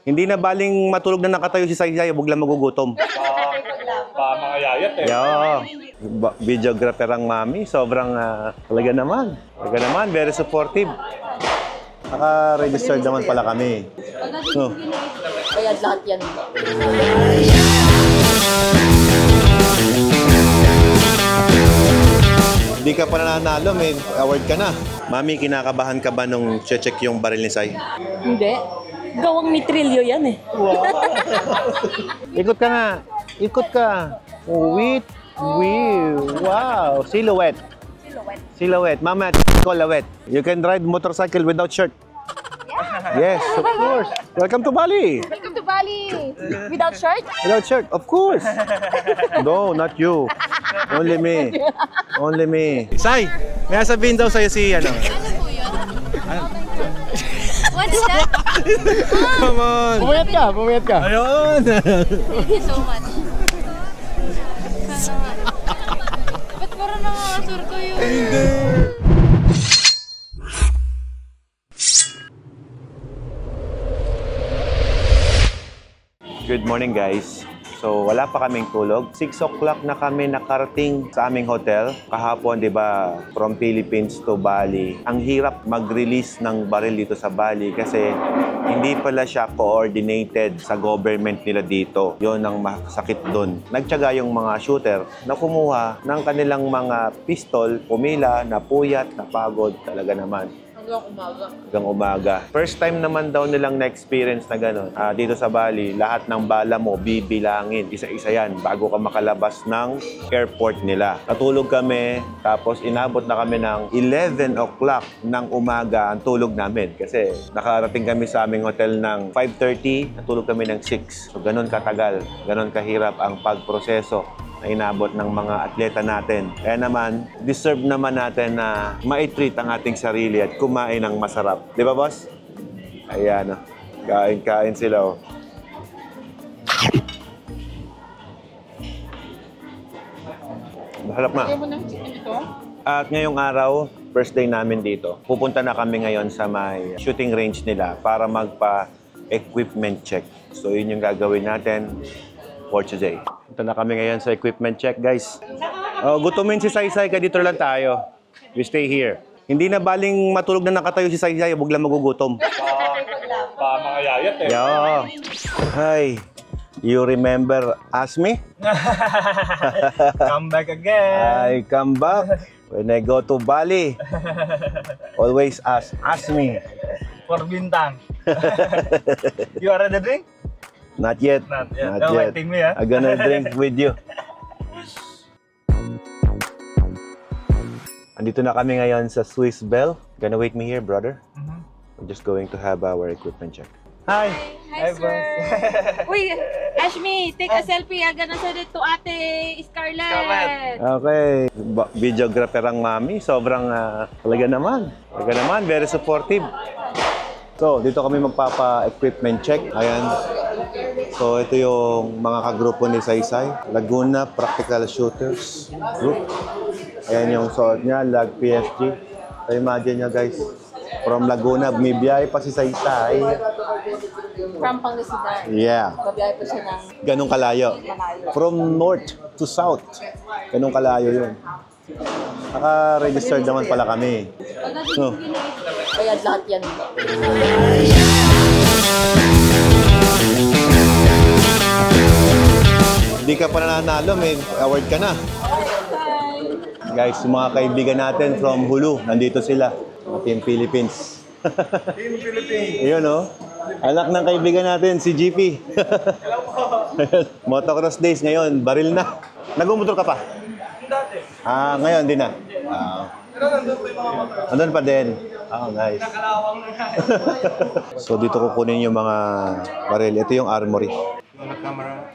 Hindi na baling matulog na nakatayo si Saysay, huwag lang magugutom. Mga yayat eh. Yo, videographer ang mami, sobrang talaga naman. Talaga naman, very supportive. Naka-registered naman pala kami. No. Kaya lahat yan. Hindi ka pa nanalo, may award ka na. Mami, kinakabahan ka ba nung check yung baril ni Say? Hindi. Gawang nitrilyo yan eh. Wow. Ikot ka nga. Ikot ka. Wait. Wow. Silhouette. Silhouette. Mama, colhouette. You can ride motorcycle without shirt. Yes, of course. Welcome to Bali. Welcome to Bali. Without shirt? Without shirt, of course. No, not you. Only me. Only me. Say, may sabihin daw sa'yo si ano. What's that? Come on. Pumayat ka. Ayun. Thank you so much. Ba't parang nakakasur ko yun? Good morning, guys. So, wala pa kaming tulog. 6 o'clock na kami nakarating sa aming hotel. Kahapon, di ba, from Philippines to Bali. Ang hirap mag-release ng baril dito sa Bali kasi hindi pala siya coordinated sa government nila dito. Yun ang masakit doon. Nagtyaga yung mga shooter na kumuha ng kanilang mga pistol, pumila, napuyat, napagod talaga naman. Hanggang umaga. First time naman daw nilang na-experience na gano'n. Dito sa Bali, lahat ng bala mo, bibilangin. Isa-isa yan bago ka makalabas ng airport nila. Natulog kami, tapos inabot na kami ng 11 o'clock ng umaga ang tulog namin. Kasi nakarating kami sa aming hotel ng 5:30, natulog kami ng 6. So gano'n katagal, gano'n kahirap ang pagproseso na inabot ng mga atleta natin. Kaya naman, deserve naman natin na ma-treat ang ating sarili at kumain ng masarap. Di ba, boss? Ayan, kain-kain sila, oh. Mahalap na. At ngayong araw, first day namin dito. Pupunta na kami ngayon sa may shooting range nila para magpa-equipment check. So, yun yung gagawin natin for today. Punta na kami ngayon sa equipment check, guys. Gutumin si Saysay, kaya dito lang tayo. We stay here. Hindi na baling matulog na nakatayo si Saysay, huwag lang magugutom. Mga yayat eh. Yo. Hi. You remember Asmi? Come back again. I come back when I go to Bali. Always ask me. For bintang. You are ready to drink? Not yet. Not yet. Not yet. Waiting me, ha? I'm gonna drink with you. Andito na kami ngayon sa Swiss Bell. Gonna wait me here, brother. We're just going to have our equipment check. Hi. Hi, sir. Uy, Ashmi, take a selfie. I'm gonna send it to Ate Scarlett. Okay. Videographer ang mami. Sobrang talaga naman. Talaga naman. Very supportive. So, dito kami magpapa-equipment check. Ayan. So, ito yung mga kagrupo ni Saysay. Laguna Practical Shooters Group. Ayan yung suot niya, Lag PSG. So, imagine nyo, guys. From Laguna, bumibiyahe pa si Saysay. From Pangasinan. Yeah. Babiyahe pa siya ng Ganong kalayo. From north to south. Ganong kalayo yun. Naka-registered naman pala kami. No. kaya lahat yan. Hindi ka pa nanalo, may award ka na. Guys, yung mga kaibigan natin from Hulu, nandito sila. Team Philippines. Team Philippines. Ayun, oh. Anak ng kaibigan natin, si GP. Motocross days ngayon, baril na. Nagmumotor ka pa? Dati. Ngayon din na. Pero nandun pa yung mga motor. Andun pa din. Nice. Nakalawang na nga. So, dito kukunin yung mga baril. Ito yung armory. Yung camera.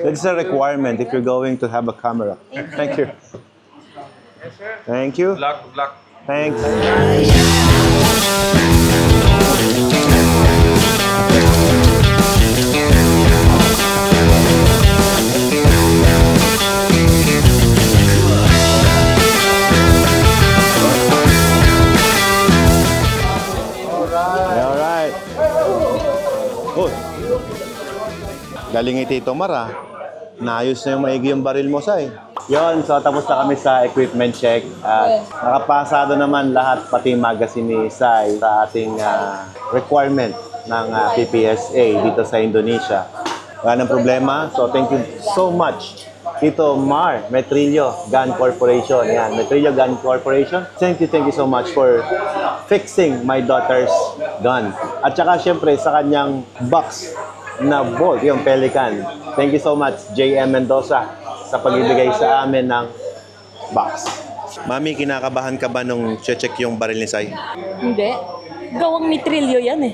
It's a requirement if you're going to have a camera. Thank you. Yes, sir. Thank you. Good luck, good luck. Thanks. All right. Oh. Galing iti Tito Mar, ah. Naayos na yung maigi yung baril mo, Sai. Yon, so tapos na kami sa equipment check. At nakapasado naman lahat, pati magazine ni Sai sa ating requirement ng PPSA dito sa Indonesia. Wala nang problema. So thank you so much, Tito Mar Metrillo Gun Corporation. Yan, Metrillo Gun Corporation. Thank you so much for fixing my daughter's gun. At saka syempre sa kanyang box na bolt, yung Pelican. Thank you so much, JM Mendoza, sa pagbibigay sa amin ng box. Mami, kinakabahan ka ba nung check yung baril ni Sai? Hindi. Gawang mitrilyo yan eh.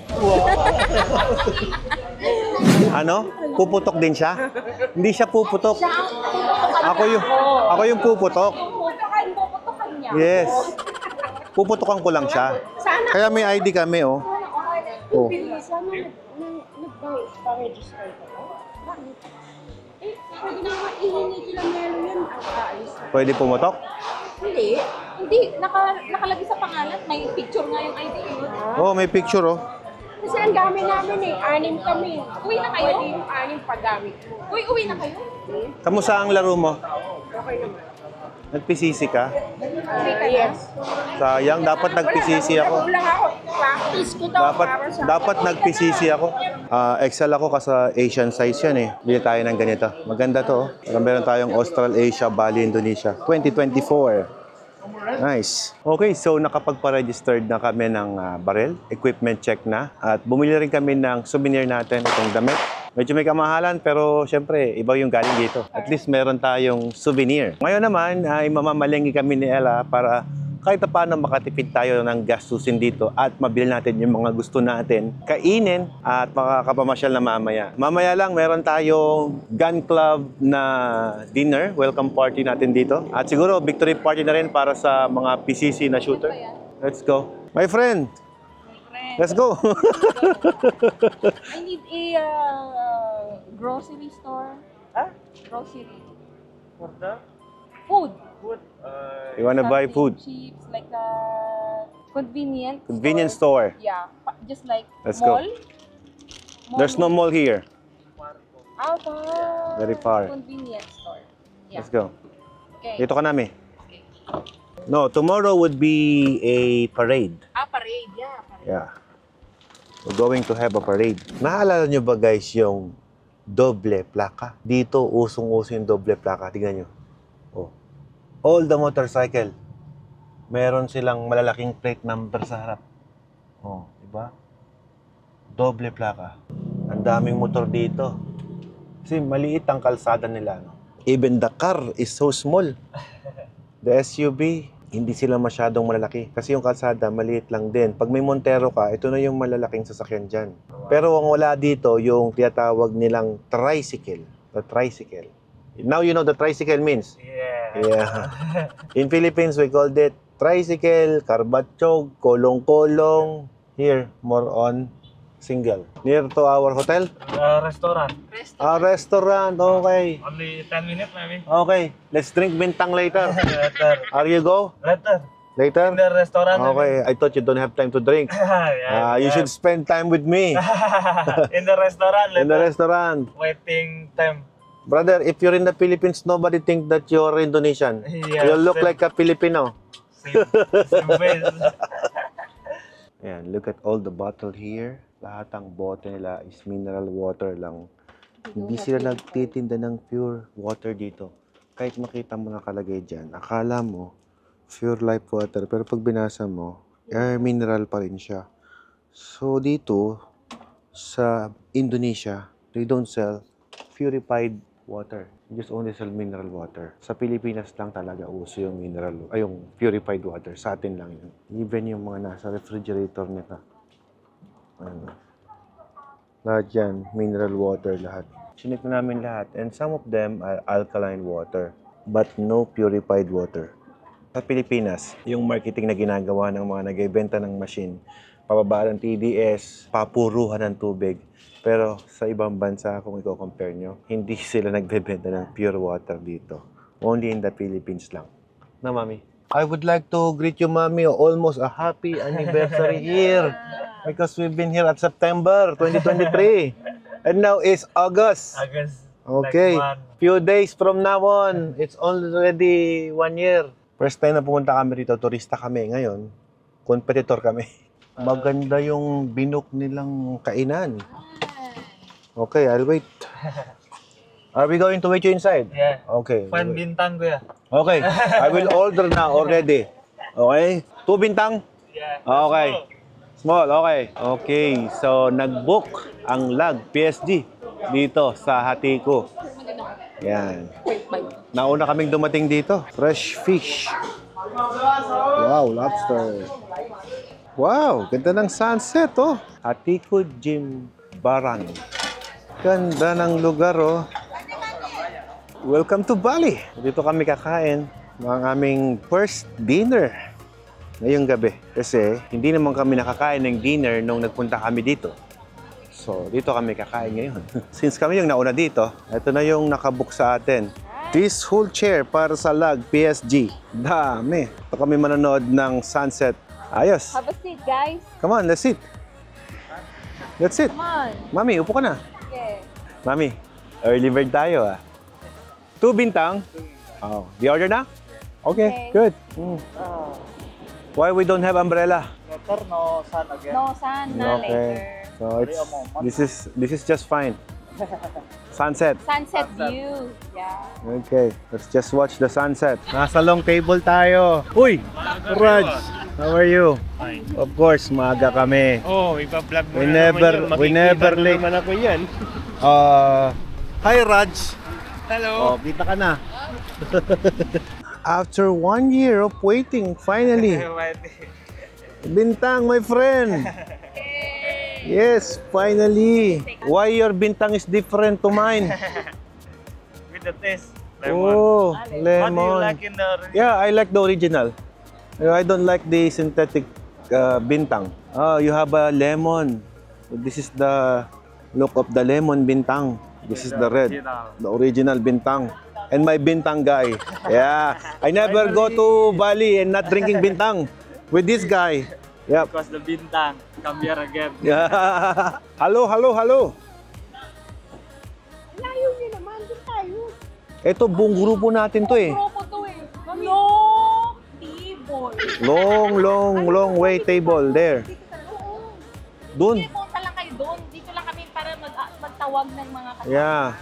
Ano? Puputok din siya? Hindi siya puputok. Ako yung puputok. Puputukan niya. Yes. Puputokan ko lang siya. Kaya may ID kami, oh. Oh. Sana nag-register ka ba? Bakit? Eh, pwede naman ihingi sila meron yan. Ang aalis. Pwede pumutok? Hindi. Hindi. Nakalagay sa pangalan. May picture nga yung ID. Oh, may picture, oh. Kasi ang dami namin eh, 6 kami. Uwi na kayo? Pwede yung 6 pagamit mo. Uwi na kayo? Kamusta ang laro mo? Okay naman. Nagpisisi ka? Yes. Sayang, dapat nagpisisi ako. Kulang ako. Practice ko daw para sa... Dapat nagpisisi ako. Excel ako kasi Asian size yan eh. Bili tayo ng ganito. Maganda to. Oh. Meron tayong Australasia, Bali, Indonesia. 2024. Nice. Okay, so nakapagpa-registered na kami ng barrel. Equipment check na. At bumili rin kami ng souvenir natin, itong damit. Medyo may kamahalan pero syempre iba yung galing dito. At least meron tayong souvenir. Ngayon naman ay mamamalengke kami ni Ella para kahit paano makatipid tayo ng gastusin dito at mabili natin yung mga gusto natin, kainin at makakapamasyal na mamaya. Mamaya lang meron tayong gun club na dinner, welcome party natin dito. At siguro victory party na rin para sa mga PCC na shooter. Let's go. My friend! Let's go! I need a grocery store. Huh? Grocery. For the Food. food, You wanna buy food? Chips, like a convenient Store. Yeah, just like Let's go. mall. There's no mall here. Ah, far. Very far. Convenience store. Yeah. Let's go. Okay. Dito ka namin. No, tomorrow would be a parade. Ah, parade. Yeah, parade. Yeah. We're going to have a parade. Naalala nyo ba guys yung doble plaka? Dito, usong-uso yung doble plaka. Tingnan nyo. Oh. All the motorcycle. Meron silang malalaking plate number sa harap. Oh, diba? Doble plaka. Ang daming motor dito. Kasi maliit ang kalsada nila. No? Even the car is so small. The SUV, hindi sila masyadong malalaki. Kasi yung kalsada, maliit lang din. Pag may Montero ka, ito na yung malalaking sasakyan dyan. Pero ang wala dito, yung tinatawag nilang tricycle. The tricycle. Now you know the tricycle means? Yeah. In Philippines, we called it tricycle, karbatsog, kolong-kolong. Here, more on single. Near to our hotel? restaurant. Restaurant. Okay. Only 10 minutes maybe. Okay. Let's drink bintang later. Later. Are you go? Later. Later? In the restaurant. Okay. I thought you don't have time to drink. You should spend time with me. In the restaurant. Later. In the restaurant. Waiting time. Brother, if you're in the Philippines, nobody think that you're Indonesian. Yeah, You look same. like a Filipino. Same ways. Ayan, look at all the bottle here. Lahat ng bote nila is mineral water lang. Hindi sila nagtitinda ng pure water dito. Kahit makita mo nakalagay dyan, akala mo pure life water. Pero pag binasa mo, air mineral pa rin siya. So dito, sa Indonesia, they don't sell purified water. They just only sell mineral water. Sa Pilipinas lang talaga uso yung mineral, ay yung purified water. Sa atin lang yun. Even yung mga nasa refrigerator nila. Ano. Lahat yan, mineral water lahat. Chinik na namin lahat. And some of them are alkaline water. But no purified water. Sa Pilipinas, yung marketing na ginagawa ng mga nag-ibenta ng machine, pababa ng TDS, papuruhan ng tubig. Pero sa ibang bansa, kung i-compare nyo, hindi sila nagbebenta ng pure water dito. Only in the Philippines lang. Na, Mami? I would like to greet you, Mami. Almost a happy anniversary here. Because we've been here at September 2023. And now it's August. August. Okay. Like Few days from now on, it's already 1 year. First time na pumunta kami rito, turista kami. Ngayon, competitor kami. Maganda yung binook nilang kainan. Okay, I'll wait. Are we going to wait you inside? Yeah. Okay. Fan bintang ko ya. Okay, I will order now already. Okay? 2 bintang? Yeah. Okay. Small, okay. Okay, so nag-book ang lag PSG dito sa Hatiko. Yan. Nauna kaming dumating dito. Fresh fish. Wow, lobster. Wow, ganda ng sunset, oh. Hatiko Gym Barang. Ganda ng lugar, oh. Welcome to Bali. Dito kami kakain ng aming first dinner ngayong gabi. Kasi hindi naman kami nakakain ng dinner nung nagpunta kami dito. So, dito kami kakain ngayon. Since kami yung nauna dito, ito na yung nakabook sa atin. This whole chair para sa lag PSG. Dami. Ito kami manonood ng sunset. Ayos. Have a seat, guys. Come on, let's sit. Let's sit. Come on. Mami, upo ka na. Okay. Mami, early bird tayo ah. 2 bintang. Oh, the order na? Okay, Okay. good. Why we don't have umbrella? Later, no sun again. No, sana later. So this is just fine. Sunset. Sunset view. Yeah. Okay, let's just watch the sunset. Nasa long table tayo. Uy, Raj, how are you? Fine. Of course, maaga kami. Oh, ipa-vlog mo We na never- naman yun. we Makikita never na late. naman ako yan. Hi Raj. Hello. Oh, kita ka na. After 1 year of waiting, finally. Bintang, my friend. Yes, finally. Why your bintang is different to mine? With the taste. Lemon. Oh, What do you lemon. like in the Yeah, I like the original. I don't like the synthetic bintang. Oh, you have a lemon. This is the look of the lemon bintang. This is the red, the original bintang. And my bintang guy. Yeah, I never go to Bali and not drinking bintang with this guy. Yep. Because the bintang. Come here again. Yeah. Hello, hello, hello. Layo niyo naman. Doon tayo. Ito, buong grupo natin to eh. Grupo to eh. Long table. Long way table there. Doon. Hindi, punta lang kayo doon. Dito lang kami para magtawag ng mga kasama. Yeah.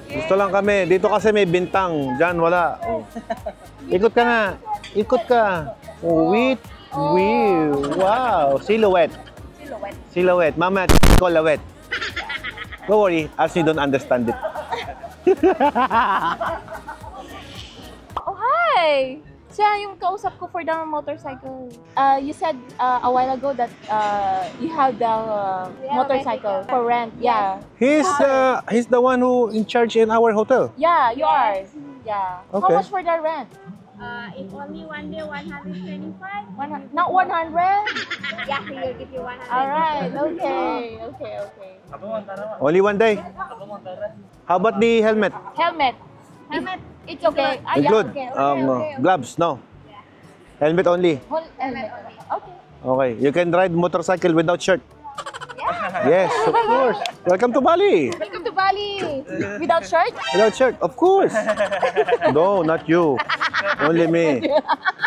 Gusto lang kami. Dito kasi may bintang. Diyan wala. Oh. Ikot ka nga. Ikot ka. Oh, wait. Wow. Silhouette. Silhouette. Mama, silhouette. Don't worry. As you don't understand it. Oh, hi! Siya yung kausap ko for the motorcycle. You said a while ago that you have the motorcycle for rent. Yeah. He's the one who in charge in our hotel. Yeah, you are. Yeah. How Okay. much for the rent? If only one day, 125. Not 100? Yeah, he will give you 100. Alright, okay. Apa mo, tara mo. Only 1 day. Apa mo, tara. How about the helmet? Helmet. It's okay. Include Yeah, okay. gloves? No. Helmet only. Helmet. Okay. Okay. You can ride motorcycle without shirt. Yes, of course. Welcome to Bali. Welcome to Bali. Without shirt? Without shirt, of course. No, not you. Only me.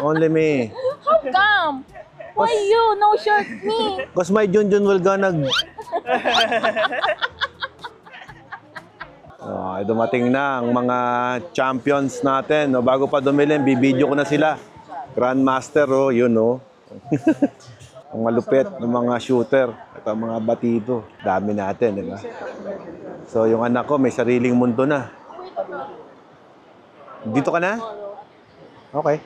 Only me. How come? Why you? No shirt, me. Because my Junjun will gonna... dumating na ang mga champions natin. No, bago pa dumilin, bibidyo ko na sila. Grandmaster, oh, yun, oh. Ang malupit ng mga shooter at ang mga batido. Dami natin, di ba? So, yung anak ko, may sariling mundo na. Dito ka na? Okay.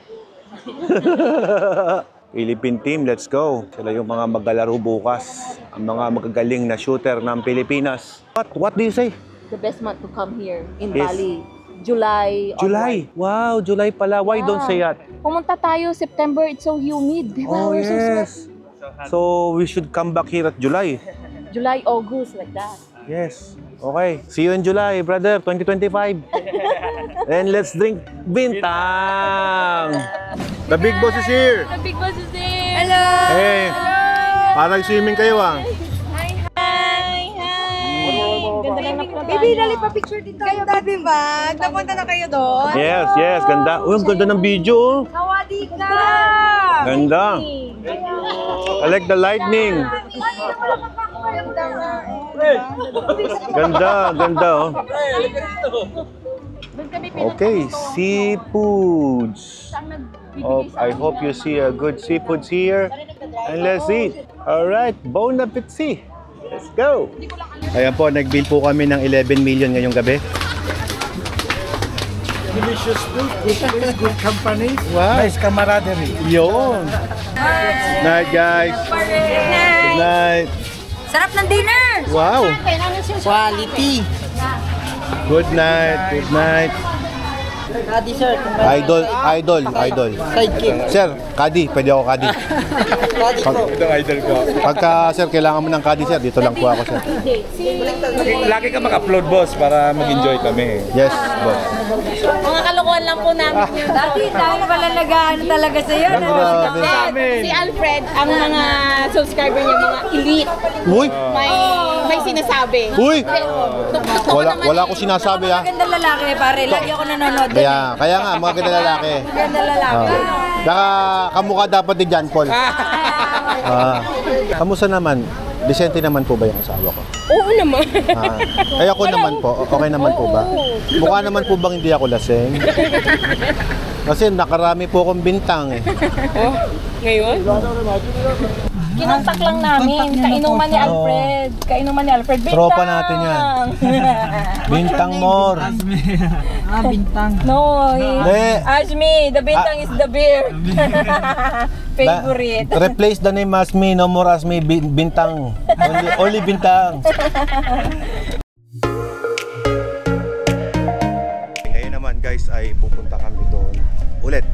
Philippine team, let's go. Sila yung mga maglalaro bukas. Ang mga magagaling na shooter ng Pilipinas. What do you say? The best month to come here in Yes. Bali. July. July. Wow, July pala. Why don't say that? Pumunta tayo September, it's so humid. Di ba? Oh, We're so yes. So, we should come back here at July. sweaty. July, August, like that. Yes. Okay. See you in July, brother, 2025. And let's drink Bintang. The big boss is here. The big boss is there. Hello. Hey. Hello. Parang swimming kayo ah. Ganda lang na Baby, dali pa picture din kayo, baby ba? Napunta na kayo doon? Yes, yes. Ganda. Uy, ang ganda ng video. Oh. Hawadi ka! Ganda. I like the lightning. Ganda, ganda oh. Okay, seafoods. Oh, I hope you see a good seafoods here. And let's eat. Alright, bon appetit. Let's go. Ayan po, nag-bill po kami ng 11 million ngayong gabi. Delicious food, good place, good company, Wow. nice camaraderie. Yun. Night, guys. Good night. Sarap ng dinner! Wow. Quality. Good night. Good night. Kadi sir, Idol. sidekick. Sir, Kadi. Pwede ako Kadi. Kadi po. Itong idol ko. Pagka, sir, kailangan mo ng Kadi, sir. Dito lang po ako, sir. Lagi ka mag-upload, boss, para mag-enjoy kami. Yes, boss. Mga kalokohan lang po namin yun. Dati, dahil pala nag-ano talaga sa'yo. Si Alfred, ang mga subscriber niya, mga elite, Uy! may sinasabi. Uy! Totoo naman Wala eh. ko sinasabi, ha? Magandang lalaki, pare. Lagi ako nanonood. Kaya nga, mga ganda lalaki. Magandang lalaki. Saka kamukha dapat ni John Paul. Kamusta naman? Decente naman po ba yung asawa ko? Oo naman. Ay ako naman po, okay naman po ba? Mukha naman po bang hindi ako lasing? Kasi nakarami po akong bintang eh. Ngayon? Kinontak lang namin. Kainuman ni Alfred. Bintang! Tropa natin yan. Bintang more. Bintang. No, Hindi. Ashmi, the bintang is the beer. Favorite. Replace the name as me, no more as me, bintang. Only bintang. Ngayon naman guys ay pupunta kami doon ulit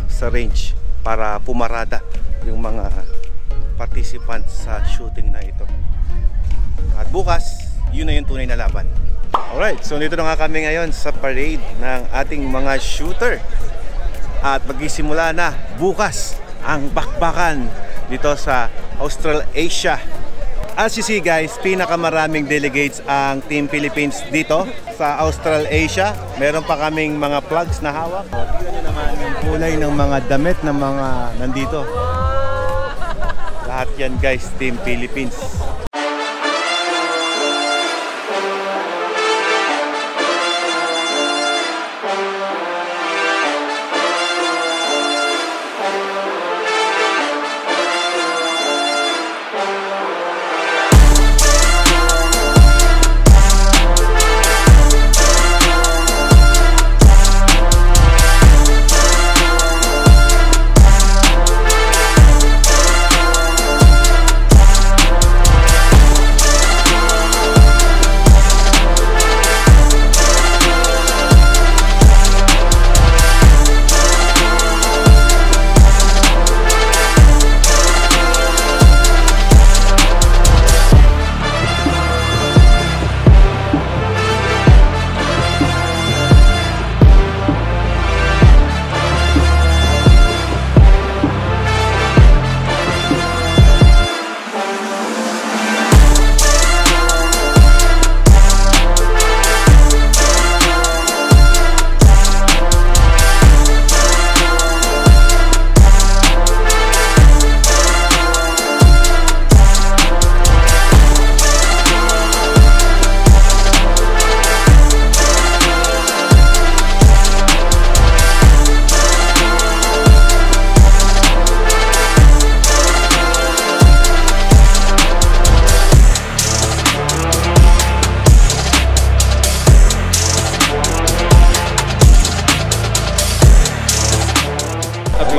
sa range para pumarada yung mga participants sa shooting na ito. At bukas, yun na yung tunay na laban. Alright, so dito na nga kami ngayon sa parade ng ating mga shooter. At magsisimula na bukas ang bakbakan dito sa Australasia. As you see guys, pinakamaraming delegates ang Team Philippines dito sa Australasia. Meron pa kaming mga flags na hawak. Tingnan nyo naman yung kulay ng mga damit ng mga nandito. Lahat yan guys, Team Philippines.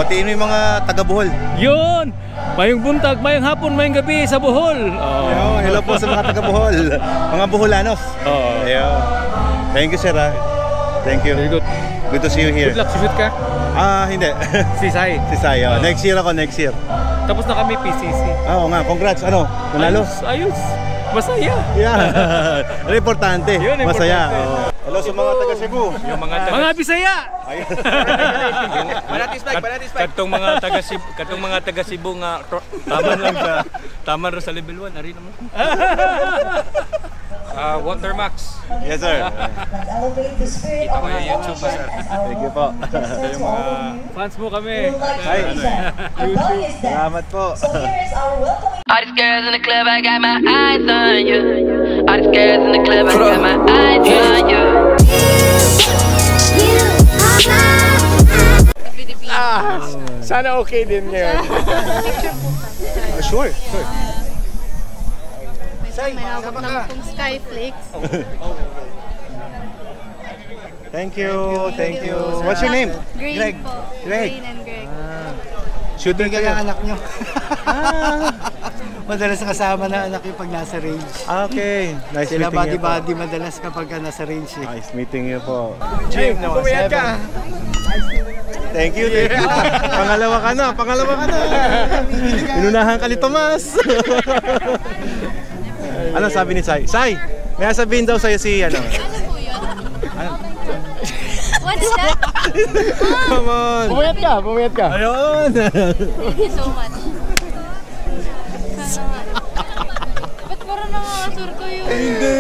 Batiin mo yung mga taga Bohol. Yun! Mayong buntag, mayong hapon, mayong gabi sa Bohol. Yo, hello po sa mga taga Bohol. Mga Boholanos. Yo. Thank you sir ha. Thank you. Very good. Good to see you here. Good luck, shoot ka. Hindi. Si Sai. Si Sayo. Next year ako, next year. Tapos na kami PCC. Oo nga, congrats. Ano? Nanalo? Ayos. Masaya. Yeah. Ano importante? Yun, Masaya. importante. Oo. Hello Hello sa mga taga Cebu. Yung mga Bisaya. Katong mga taga Cebu nga taman ra sa level 1 ari naman. Walter Max. Yes, sir. Kita ko yung YouTube sir. Thank you po. Yung mga fans mo kami. Hi. YouTube. Salamat po. All these girls in the club, I got my eyes on you. All these girls in the club, I got my eyes on you. Sana okay din ngayon. Sure. May hawak naman pong Skyflakes. Thank you. What's your name? Greg po. Greg. Green and Greg. Shooting kayo. anak nyo. Madalas kasama na anak yung pag nasa range. Okay. Nice Sila meeting you po. body-body madalas kapag nasa range eh. Nice meeting you po. Jim, Pumayat ka. Thank you. Pangalawa ka na. Inunahan ka ni Tomas. Ano sabi ni Sai? Sai, may sabihin daw sa'yo si ano? What's that? Come on. Pumayat ka. Ayun. Thank you so much. Ba't parang nangangasur ko yun? Hindi.